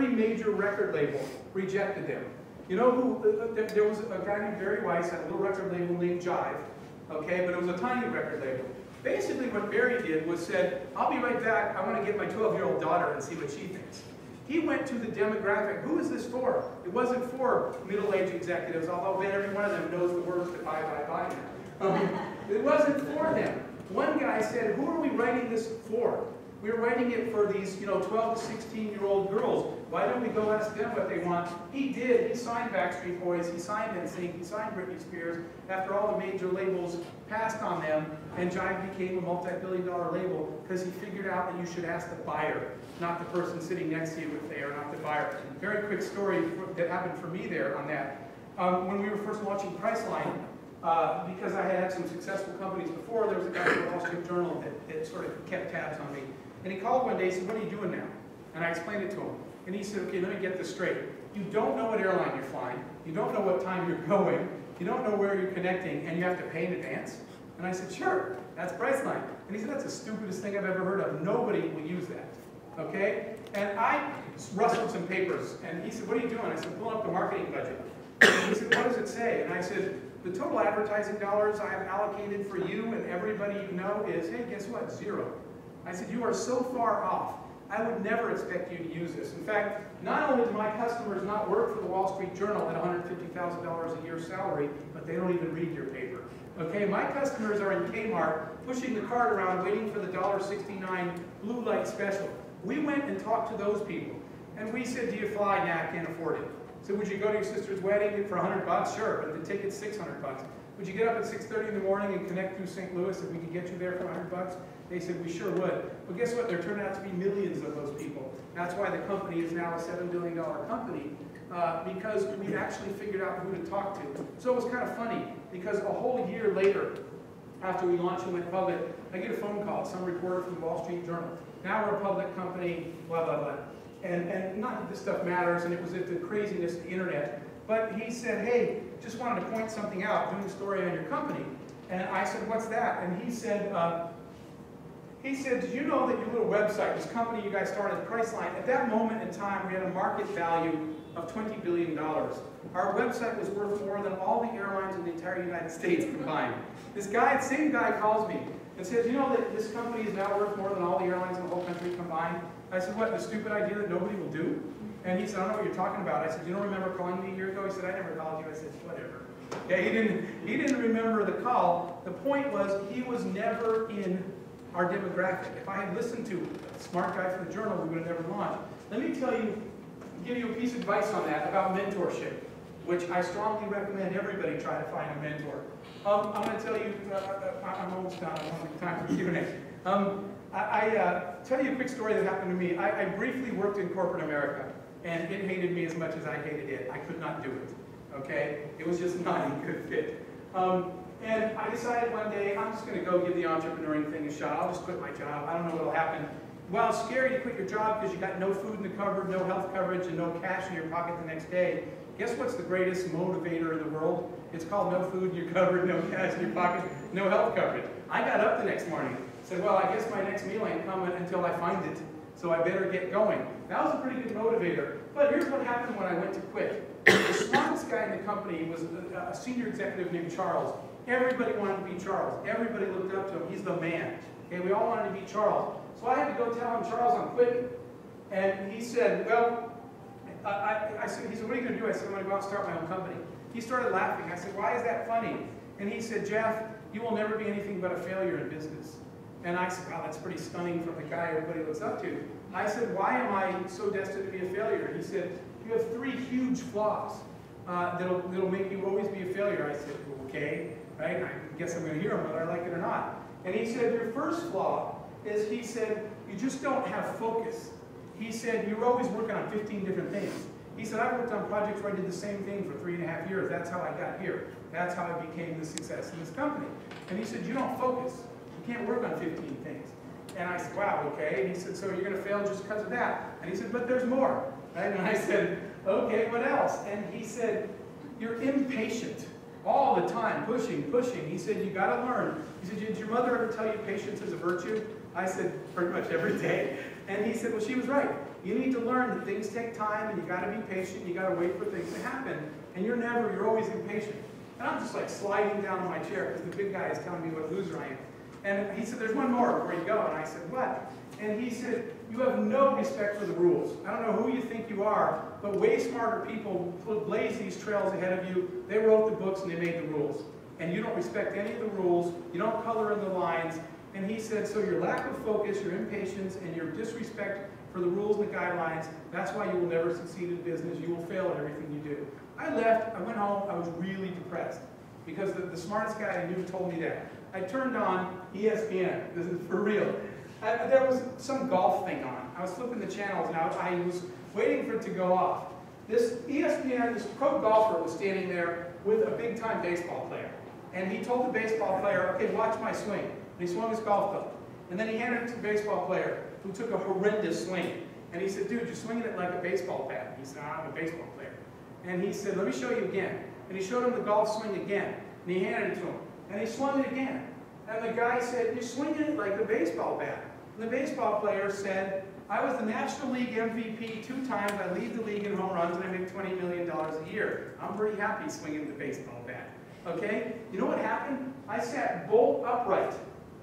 every major record label rejected them. You know who, there was a guy named Barry Weiss had a little record label named Jive, okay, but it was a tiny record label. Basically what Barry did was said, I'll be right back, I want to get my 12-year-old daughter and see what she thinks. He went to the demographic, who is this for? It wasn't for middle-aged executives, although every one of them knows the words to buy now. It wasn't for them. One guy said, who are we writing this for? We're writing it for these, 12 to 16-year-old girls. Why don't we go ask them what they want? He did. He signed Backstreet Boys. He signed NSYNC. He signed Britney Spears. After all the major labels passed on them, and Jive became a multi-billion-dollar label because he figured out that you should ask the buyer, not the person sitting next to you if they are not the buyer. Very quick story that happened for me there on that. When we were first launching Priceline, because I had some successful companies before, there was a guy from the Wall Street Journal that sort of kept tabs on me. And he called one day and said, what are you doing now? And I explained it to him. And he said, okay, let me get this straight. You don't know what airline you're flying. You don't know what time you're going. You don't know where you're connecting, and you have to pay in advance? And I said, sure, that's Priceline. And he said, that's the stupidest thing I've ever heard of. Nobody will use that. Okay? And I rustled some papers. And he said, what are you doing? I said, pulling up the marketing budget. And he said, what does it say? And I said, the total advertising dollars I have allocated for you and everybody you know is, hey, guess what? 0. I said, you are so far off. I would never expect you to use this. In fact, not only do my customers not work for the Wall Street Journal at $150,000 a year salary, but they don't even read your paper. Okay, my customers are in Kmart pushing the cart around waiting for the $1.69 blue light special. We went and talked to those people, and we said, do you fly? Nah, I can't afford it. So would you go to your sister's wedding for $100? Sure, but the ticket's $600. Would you get up at 6:30 in the morning and connect through St. Louis if we could get you there for $100? They said, we sure would. Well, guess what? There turned out to be millions of those people. That's why the company is now a $7 billion company, because we actually figured out who to talk to. So it was kind of funny, because a whole year later, after we launched and went public, I get a phone call, some reporter from the Wall Street Journal. Now we're a public company, blah, blah, blah. And not that this stuff matters, and it was at the craziness of the internet, but he said, hey, just wanted to point something out, doing a story on your company. And I said, what's that? And he said, did you know that your little website, this company you guys started, Priceline, at that moment in time, we had a market value of $20 billion. Our website was worth more than all the airlines in the entire United States combined. This guy, the same guy calls me and says, you know that this company is now worth more than all the airlines in the whole country combined? I said, what, the stupid idea that nobody will do? And he said, I don't know what you're talking about. I said, you don't remember calling me a year ago? He said, I never called you. I said, whatever. Yeah, he didn't remember the call. The point was, he was never in our demographic. If I had listened to a smart guy from the Journal, we would have never launched. Let me tell you, give you a piece of advice on that about mentorship, which I strongly recommend everybody try to find a mentor. I'm going to tell you, I'm almost done. I don't have time for Q&A. I tell you a quick story that happened to me. I briefly worked in corporate America, and it hated me as much as I hated it. I could not do it, okay? It was just not a good fit. And I decided one day, I'm just going to go give the entrepreneuring thing a shot. I'll just quit my job. I don't know what will happen. Well, it's scary to quit your job because you got no food in the cupboard, no health coverage, and no cash in your pocket the next day. Guess what's the greatest motivator in the world? It's called no food in your cupboard, no cash in your pocket, no health coverage. I got up the next morning, said, well, I guess my next meal ain't coming until I find it, so I better get going. That was a pretty good motivator. But here's what happened when I went to quit. The smartest guy in the company was a senior executive named Charles. Everybody wanted to be Charles. Everybody looked up to him. He's the man. Okay, we all wanted to be Charles. So I had to go tell him, Charles, I'm quitting. And he said, well, I said, he said, what are you going to do? I said, I'm going to go out and start my own company. He started laughing. I said, why is that funny? And he said, Jeff, you will never be anything but a failure in business. And I said, wow, that's pretty stunning from the guy everybody looks up to. I said, why am I so destined to be a failure? He said, you have 3 huge flaws that'll make you always be a failure. I said, okay, right? I guess I'm going to hear them whether I like it or not. And he said, your first flaw is, he said, you just don't have focus. He said, you're always working on 15 different things. He said, I worked on projects where I did the same thing for 3.5 years. That's how I got here. That's how I became the success in this company. And he said, you don't focus. You can't work on 15 things. And I said, wow, okay. And he said, so you're going to fail just because of that. And he said, but there's more. Right? And I said, okay, what else? And he said, you're impatient all the time, pushing. He said, you got to learn. He said, did your mother ever tell you patience is a virtue? I said, pretty much every day. And he said, well, she was right. You need to learn that things take time, and you got to be patient. You got to wait for things to happen, and you're always impatient. And I'm just like sliding down in my chair because the big guy is telling me what a loser I am. And he said, "There's one more before you go." And I said, "What?" And he said, "You have no respect for the rules. I don't know who you think you are, but way smarter people blaze these trails ahead of you. They wrote the books and they made the rules. And you don't respect any of the rules. You don't color in the lines." And he said, "So your lack of focus, your impatience, and your disrespect for the rules and the guidelines, that's why you will never succeed in business. You will fail at everything you do." I left, I went home, I was really depressed because the smartest guy I knew told me that. I turned on ESPN, this is for real. There was some golf thing on. I was flipping the channels and I was waiting for it to go off. This ESPN, this pro golfer was standing there with a big time baseball player. And he told the baseball player, "Okay, watch my swing." And he swung his golf club. And then he handed it to the baseball player who took a horrendous swing. And he said, "Dude, you're swinging it like a baseball bat." He said, "I'm a baseball player." And he said, "Let me show you again." And he showed him the golf swing again. And he handed it to him. And he swung it again. And the guy said, "You're swinging it like a baseball bat." And the baseball player said, "I was the National League MVP 2 times. I lead the league in home runs, and I make $20 million a year. I'm pretty happy swinging the baseball bat." Okay? You know what happened? I sat bolt upright.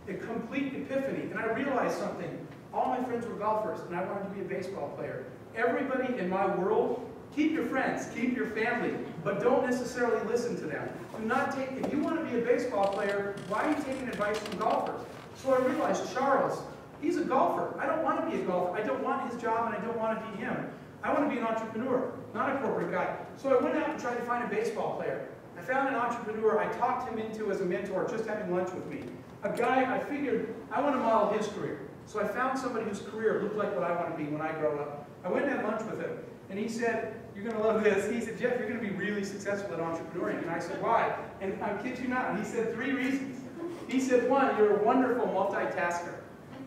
A complete epiphany. And I realized something. All my friends were golfers, and I wanted to be a baseball player. Everybody in my world, keep your friends, keep your family, but don't necessarily listen to them. Do not take, if you want to be a baseball player, why are you taking advice from golfers? So I realized, Charles, he's a golfer. I don't want to be a golfer. I don't want his job, and I don't want to be him. I want to be an entrepreneur, not a corporate guy. So I went out and tried to find a baseball player. I found an entrepreneur I talked him into as a mentor, just having lunch with me. A guy, I figured, I want to model his career. So I found somebody whose career looked like what I want to be when I grow up. I went and had lunch with him, and he said, "You're going to love this." He said, "Jeff, you're going to be really successful at entrepreneuring." And I said, "Why?" And I kid you not, he said 3 reasons. He said, 1, you're a wonderful multitasker.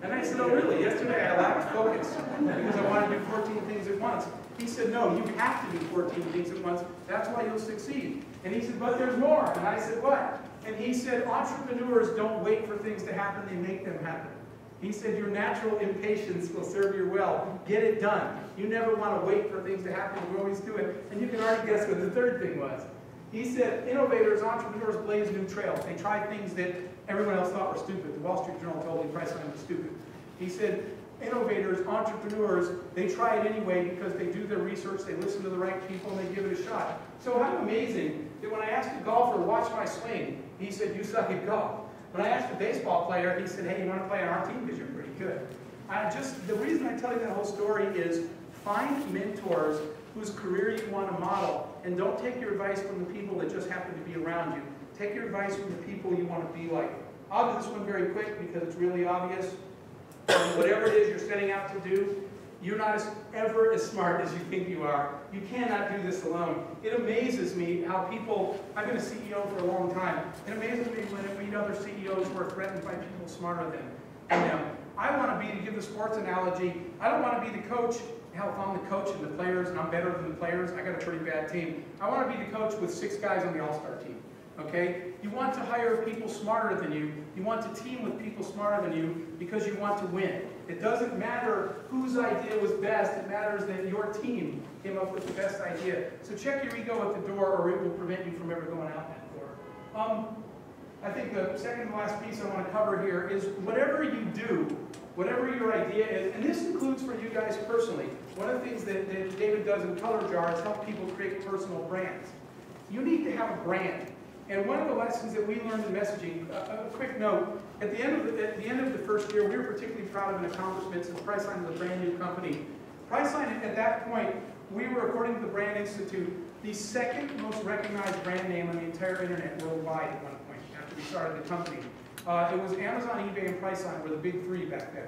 And I said, "Oh, really? Yesterday I lacked focus because I wanted to do 14 things at once." He said, "No, you have to do 14 things at once. That's why you'll succeed." And he said, "But there's more." And I said, "What?" And he said, "Entrepreneurs don't wait for things to happen, they make them happen." He said, "Your natural impatience will serve you well. Get it done. You never want to wait for things to happen, you always do it." And you can already guess what the third thing was. He said, "Innovators, entrepreneurs blaze new trails. They try things that everyone else thought were stupid." The Wall Street Journal told me Priceline was stupid. He said, "Innovators, entrepreneurs, they try it anyway because they do their research, they listen to the right people, and they give it a shot." So how amazing that when I asked a golfer, "Watch my swing," he said, "You suck at golf." When I asked a baseball player, he said, "Hey, you want to play on our team because you're pretty good." The reason I tell you that whole story is find mentors whose career you want to model, and don't take your advice from the people that just happen to be around you. Take your advice from the people you want to be like. I'll do this one very quick because it's really obvious. Whatever it is you're setting out to do, you're not ever as smart as you think you are. You cannot do this alone. It amazes me how people, I've been a CEO for a long time, it amazes me when I meet other CEOs who are threatened by people smarter than them. I want to be, to give the sports analogy, I don't want to be the coach. Hell, if I'm the coach and the players, and I'm better than the players, I got a pretty bad team. I want to be the coach with 6 guys on the all-star team. Okay? You want to hire people smarter than you. You want to team with people smarter than you because you want to win. It doesn't matter whose idea was best. It matters that your team came up with the best idea. So check your ego at the door, or it will prevent you from ever going out that door. I think the second to last piece I want to cover here is whatever you do, whatever your idea is, and this includes for you guys personally. One of the things that David does in ColorJar is help people create personal brands. You need to have a brand. And one of the lessons that we learned in messaging, a quick note, at the end of the first year, we were particularly proud of an accomplishment since Priceline was a brand new company. Priceline, at that point, we were, according to the Brand Institute, the 2nd most recognized brand name on the entire internet worldwide at one point, after we started the company. It was Amazon, eBay, and Priceline were the big 3 back then.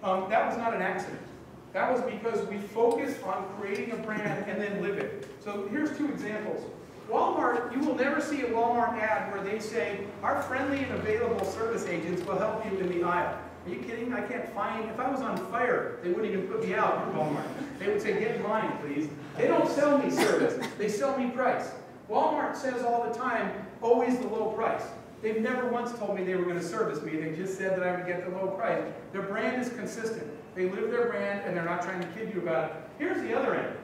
That was not an accident. That was because we focused on creating a brand and then live it. So here's 2 examples. Walmart, you will never see a Walmart ad where they say, "Our friendly and available service agents will help you in the aisle." Are you kidding? I can't find, if I was on fire, they wouldn't even put me out at Walmart. They would say, "Get in line, please." They don't sell me service, they sell me price. Walmart says all the time, always the low price. They've never once told me they were going to service me, they just said that I would get the low price. Their brand is consistent. They live their brand, and they're not trying to kid you about it. Here's the other end.